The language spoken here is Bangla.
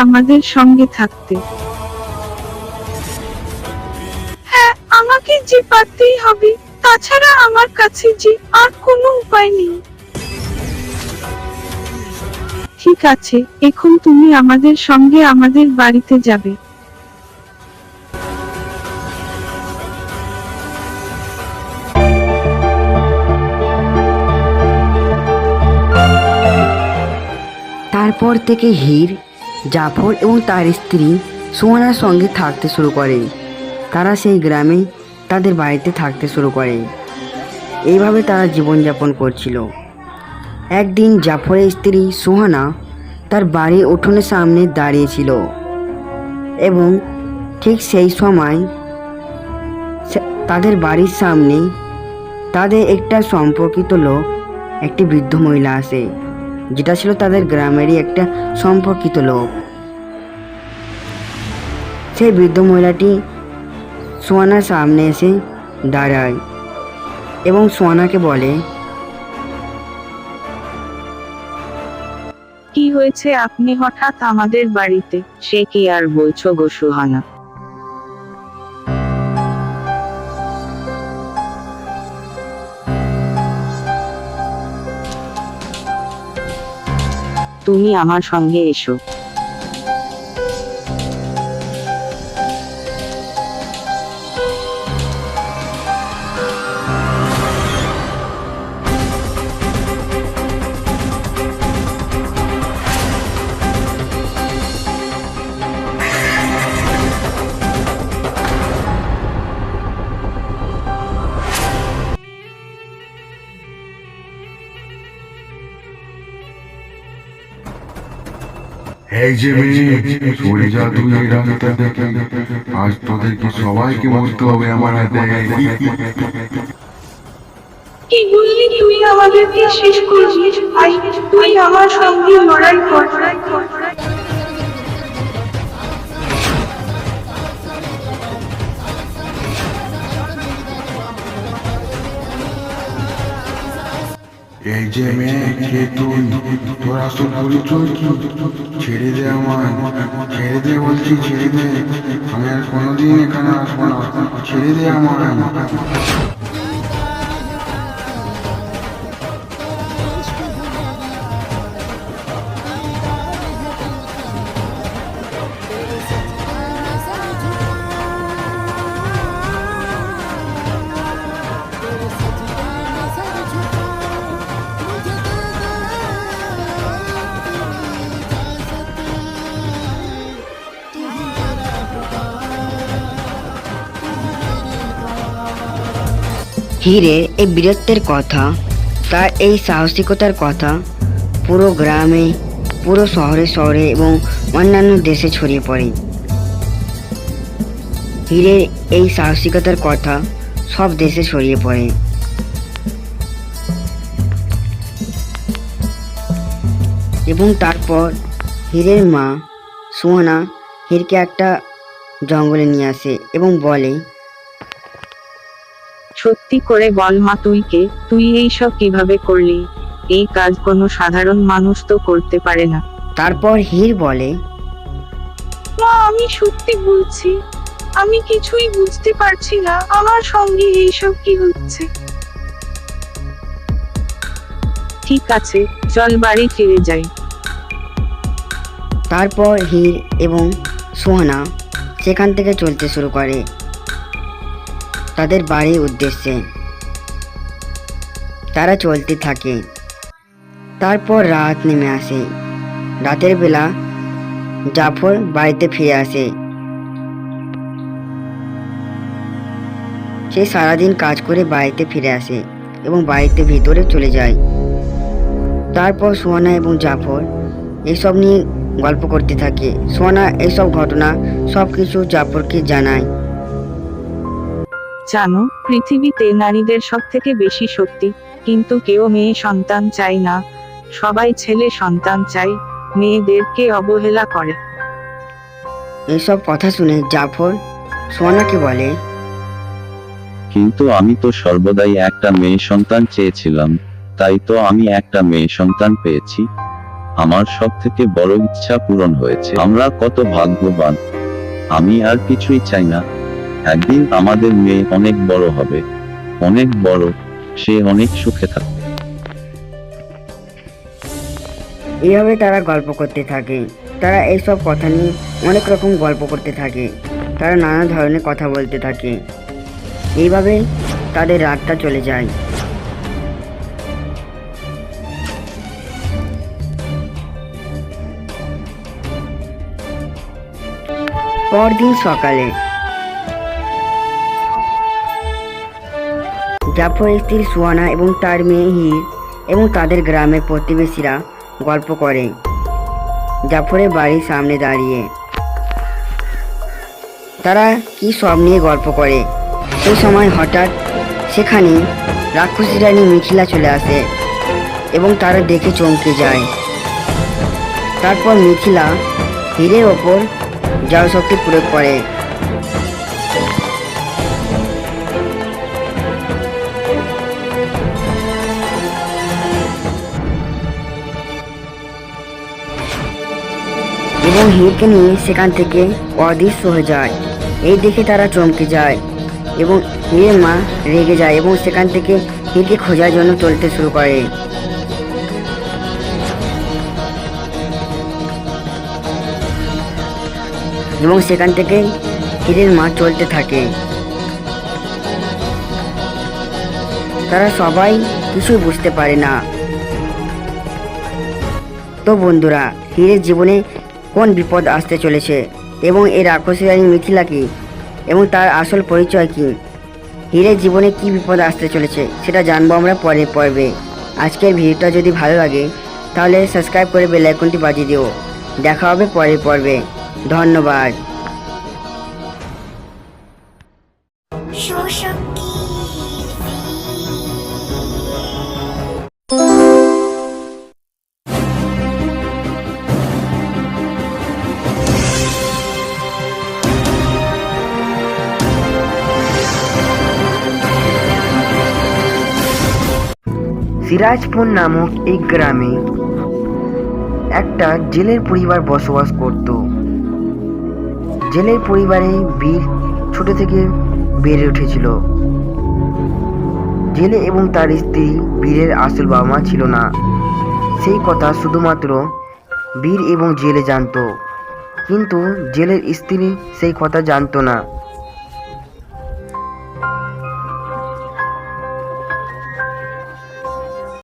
আমাদের সঙ্গে থাকতে। হ্যাঁ, আমাকে যে পারতেই হবে, তাছাড়া আমার কাছে যে আর কোনো উপায় নেই। ঠিক আছে, এখন তুমি আমাদের সঙ্গে আমাদের বাড়িতে যাবে। তারপর থেকে হীর, জাফর এবং তার স্ত্রী সুহানার সঙ্গে থাকতে শুরু করে। তারা সেই গ্রামে তাদের বাড়িতে থাকতে শুরু করে। এইভাবে তারা জীবনযাপন করছিল। একদিন জাফরের স্ত্রী সুহানা তার বাড়ির উঠোনের সামনে দাঁড়িয়েছিল এবং ঠিক সেই সময় তাদের বাড়ির সামনে তাদের একটা সম্পর্কিত লোক, একটি বৃদ্ধ মহিলা আসে, যেটা ছিল তাদের গ্রামেরই একটা সম্পর্কিত লোক। সেই বৃদ্ধ মহিলাটি সোহানার সামনে এসে দাঁড়ায় এবং সোহানাকে বলে, কি হয়েছে আপনি হঠাৎ আমাদের বাড়িতে? সে কি আর বলছো গো সুহানা? তুমি আমার সঙ্গে এসো। এই যে মেয়ে, সরে যা তুই এই রাস্তা থেকে। আজ তোদেরকে সবাইকে মরতে হবে আমার হাতে। কি বললি তুই? আমাদেরকে শেষ করছিস? আই, তুই আমার সঙ্গে লড়াই কর। এই যে মেয়ে, কে তুই? তোর আসল পরিচয় কি? ছেড়ে দে আমায়, ছেড়ে দে বলছি, ছেড়ে দে। আমি আর কোনোদিন এখানে আসবো না, ছেড়ে দে আমায়। হীরের এই বীরত্বের কথা, তার এই সাহসিকতার কথা পুরো গ্রামে, পুরো শহরে শহরে এবং অন্যান্য দেশে ছড়িয়ে পড়ে। হীরের এই সাহসিকতার কথা সব দেশে ছড়িয়ে পড়ে। এবং তারপর হীরের মা সুহানা হীরকে একটা জঙ্গলে নিয়ে আসে এবং বলে, সত্যি করে বল মা, তুই কে? তুই এই সব কিভাবে করলি? এই কাজ কোনো সাধারণ মানুষ তো করতে পারে না। তারপর হীর বলে, মা, আমি সত্যি বলছি, আমি কিছুই বুঝতে পারছি না আমার সঙ্গে এইসব কি হচ্ছে। ঠিক আছে, চল বাড়ি ফিরে যাই। তারপর হীর এবং সুহানা সেখান থেকে চলতে শুরু করে তাদের বাড়ির উদ্দেশ্যে। তারা চলতে থাকে। তারপর রাত নেমে আসে। রাতের বেলা জাফর বাড়িতে ফিরে আসে। সে সারাদিন কাজ করে বাড়িতে ফিরে আসে এবং বাড়িতে ভিতরে চলে যায়। তারপর সুহানা এবং জাফর এইসব নিয়ে গল্প করতে থাকে। সুহানা এইসব ঘটনা সবকিছু জাফরকে জানায়। জানো, পৃথিবীতে নারীদের সব থেকে বেশি শক্তি, কিন্তু কেউ মেয়ে সন্তান চায় না। সবাই ছেলে সন্তান চায়, মেয়েদেরকে অবহেলা করে। এইসব কথা শুনে জাফর সুহানাকে বলে, কিন্তু আমি তো সর্বদাই একটা মেয়ে সন্তান চেয়েছিলাম, তাই তো আমি একটা মেয়ে সন্তান পেয়েছি। আমার সব থেকে বড় ইচ্ছা পূরণ হয়েছে। আমরা কত ভাগ্যবান। আমি আর কিছুই চাই না। একদিন আমাদের মেয়ে অনেক বড় হবে, অনেক বড়, সে অনেক সুখে থাকবে। এইভাবে তারা গল্প করতে থাকে। তারা এইসব কথা নিয়ে অনেক রকম গল্প করতে থাকে। তারা নানা ধরনের কথা বলতে থাকে। এইভাবে তাদের রাতটা চলে যায়। পরদিন সকালে জাফরের স্ত্রী সুহানা এবং তার মেয়ে হির এবং তাদের গ্রামের প্রতিবেশীরা গল্প করে জাফরের বাড়ির সামনে দাঁড়িয়ে। তারা কি সব নিয়ে গল্প করে। সেই সময় হঠাৎ সেখানে রাক্ষসী রানী মিথিলা চলে আসে এবং তারা দেখে চমকে যায়। তারপর মিথিলা হীরের ওপর জাদু শক্তি প্রয়োগ করে। এবং হীরকে নিয়ে সেখান থেকে অদৃশ্য হয়ে যায়। এই দেখে তারা চমকে যায় এবং হীরের মা রেগে যায় এবং সেখান থেকে হীরকে খোঁজার জন্য চলতে শুরু করে। এবং সেখান থেকে হীরের মা চলতে থাকে। তারা সবাই কিছুই বুঝতে পারে না। তো বন্ধুরা, হীরের জীবনে কোন বিপদ আসতে চলেছে এবং এই রাক্ষসী রানী মিথিলা কি এবং তার আসল পরিচয় কি, হীরের জীবনে কি বিপদ আসতে চলেছে সেটা জানবো আমরা পরের পর্বে। আজকের ভিডিওটা যদি ভালো লাগে তাহলে সাবস্ক্রাইব করে বেল আইকনটি বাজিয়ে দিও। দেখা হবে পরের পর্বে। ধন্যবাদ। সিরাজপুর নামক এই গ্রামে একটা জেলের পরিবার বসবাস করত। জেলের পরিবারে বীর ছোট থেকে বেড়ে উঠেছিল। জেলে এবং তার স্ত্রী বীরের আসল বাবা মা ছিল না, সেই কথা শুধুমাত্র বীর এবং জেলে জানতো। কিন্তু জেলের স্ত্রী সেই কথা জানতো না।